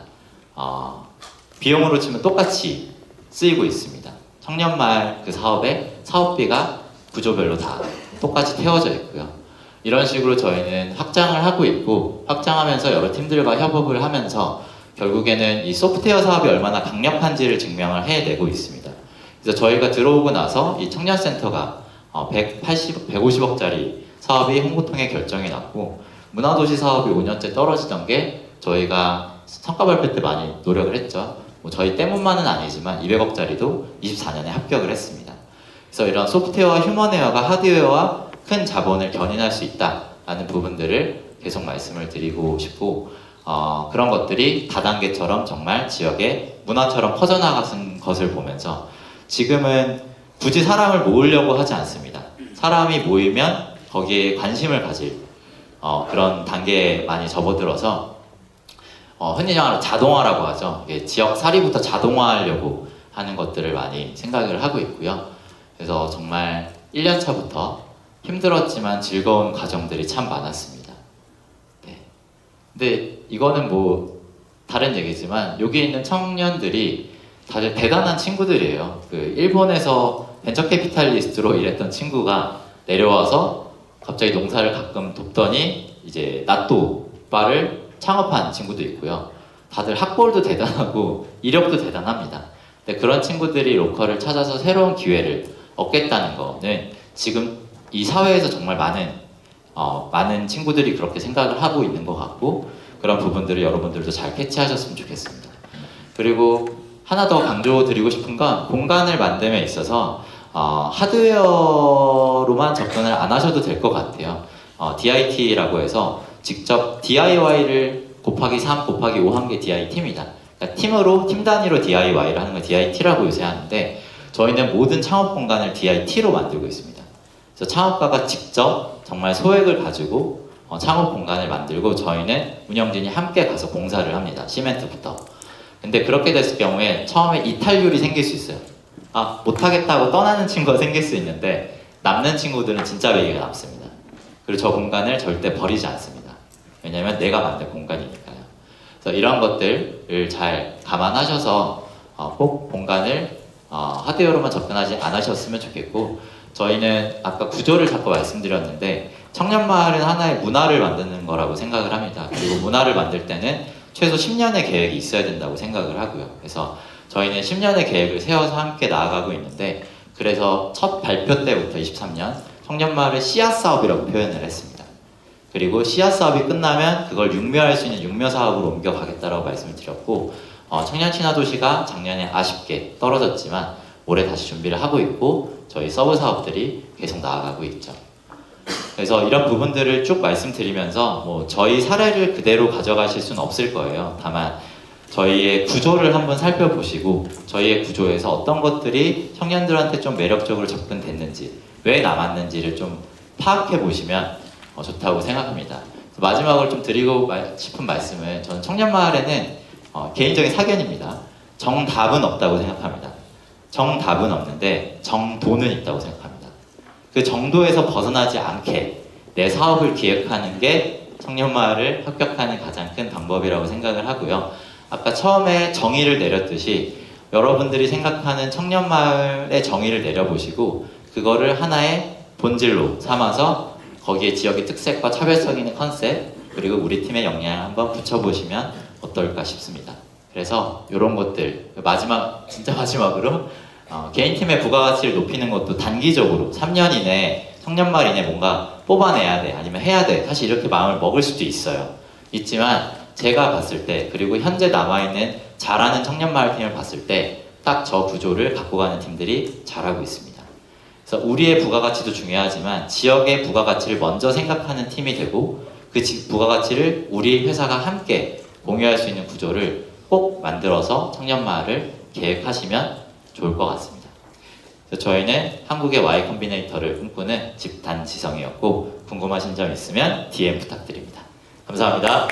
비용으로 치면 똑같이 쓰이고 있습니다. 청년마을 그 사업에 사업비가 구조별로 다 똑같이 태워져 있고요. 이런 식으로 저희는 확장을 하고 있고 확장하면서 여러 팀들과 협업을 하면서 결국에는 이 소프트웨어 사업이 얼마나 강력한지를 증명을 해내고 있습니다. 그래서 저희가 들어오고 나서 이 청년센터가 150억짜리 사업이 홍보통에 결정이 났고 문화도시 사업이 5년째 떨어지던 게 저희가 성과 발표 때 많이 노력을 했죠. 저희 때문만은 아니지만 200억짜리도 24년에 합격을 했습니다. 그래서 이런 소프트웨어와 휴먼웨어가 하드웨어와 큰 자본을 견인할 수 있다라는 부분들을 계속 말씀을 드리고 싶고 그런 것들이 다단계처럼 정말 지역의 문화처럼 퍼져나가는 것을 보면서 지금은 굳이 사람을 모으려고 하지 않습니다. 사람이 모이면 거기에 관심을 가질 그런 단계에 많이 접어들어서 흔히 말하는 자동화라고 하죠. 지역 살이부터 자동화하려고 하는 것들을 많이 생각을 하고 있고요. 그래서 정말 1년 차부터 힘들었지만 즐거운 과정들이 참 많았습니다. 네. 근데 이거는 뭐 다른 얘기지만 여기 있는 청년들이 다들 대단한 친구들이에요. 일본에서 벤처 캐피탈리스트로 일했던 친구가 내려와서 갑자기 농사를 가끔 돕더니 이제 낫또 바를 창업한 친구도 있고요. 다들 학벌도 대단하고 이력도 대단합니다. 근데 그런 친구들이 로컬을 찾아서 새로운 기회를 얻겠다는 거는 지금 이 사회에서 정말 많은 친구들이 그렇게 생각을 하고 있는 것 같고 그런 부분들을 여러분들도 잘 캐치하셨으면 좋겠습니다. 그리고 하나 더 강조드리고 싶은 건 공간을 만듦에 있어서 하드웨어로만 접근을 안 하셔도 될 것 같아요. DIT라고 해서 직접 DIY를 곱하기 3 곱하기 5 한 게 DIT입니다. 그러니까 팀 단위로 DIY를 하는 걸 DIT라고 요새 하는데 저희는 모든 창업 공간을 DIT로 만들고 있습니다. 그래서 창업가가 직접 정말 소액을 가지고 창업 공간을 만들고 저희는 운영진이 함께 가서 공사를 합니다. 시멘트부터. 근데 그렇게 됐을 경우에 처음에 이탈률이 생길 수 있어요. 못하겠다고 떠나는 친구가 생길 수 있는데 남는 친구들은 진짜 매기가 남습니다. 그리고 저 공간을 절대 버리지 않습니다. 왜냐하면 내가 만든 공간이니까요. 그래서 이런 것들을 잘 감안하셔서 꼭 공간을 하드웨어로만 접근하지 않으셨으면 좋겠고 저희는 아까 구조를 자꾸 말씀드렸는데 청년마을은 하나의 문화를 만드는 거라고 생각을 합니다. 그리고 문화를 만들 때는 최소 10년의 계획이 있어야 된다고 생각을 하고요. 그래서 저희는 10년의 계획을 세워서 함께 나아가고 있는데 그래서 첫 발표 때부터 23년 청년마을을 씨앗 사업이라고 표현을 했습니다. 그리고 씨앗 사업이 끝나면 그걸 육묘할 수 있는 육묘 사업으로 옮겨가겠다라고 말씀을 드렸고 청년 친화 도시가 작년에 아쉽게 떨어졌지만 올해 다시 준비를 하고 있고 저희 서브 사업들이 계속 나아가고 있죠. 그래서 이런 부분들을 쭉 말씀드리면서 저희 사례를 그대로 가져가실 수는 없을 거예요. 다만 저희의 구조를 한번 살펴보시고 저희의 구조에서 어떤 것들이 청년들한테 좀 매력적으로 접근됐는지 왜 남았는지를 좀 파악해 보시면 좋다고 생각합니다. 마지막으로 좀 드리고 싶은 말씀은 저는 청년마을에는 개인적인 사견입니다. 정답은 없다고 생각합니다. 정답은 없는데 정도는 있다고 생각합니다. 그 정도에서 벗어나지 않게 내 사업을 기획하는 게 청년마을을 합격하는 가장 큰 방법이라고 생각을 하고요. 아까 처음에 정의를 내렸듯이 여러분들이 생각하는 청년마을의 정의를 내려보시고 그거를 하나의 본질로 삼아서 거기에 지역의 특색과 차별성 있는 컨셉 그리고 우리 팀의 역량을 한번 붙여보시면 어떨까 싶습니다. 그래서 이런 것들 진짜 마지막으로 개인 팀의 부가가치를 높이는 것도 단기적으로 3년 이내 청년마을 이내 뭔가 뽑아내야 돼 아니면 해야 돼 사실 이렇게 마음을 먹을 수도 있지만 제가 봤을 때 그리고 현재 남아있는 잘하는 청년마을 팀을 봤을 때 딱 저 구조를 갖고 가는 팀들이 잘하고 있습니다. 그래서 우리의 부가가치도 중요하지만 지역의 부가가치를 먼저 생각하는 팀이 되고 그 부가가치를 우리 회사가 함께 공유할 수 있는 구조를 꼭 만들어서 청년마을을 계획하시면 좋을 것 같습니다. 그래서 저희는 한국의 Y 컴비네이터를 꿈꾸는 집단지성이었고 궁금하신 점 있으면 DM 부탁드립니다. 감사합니다.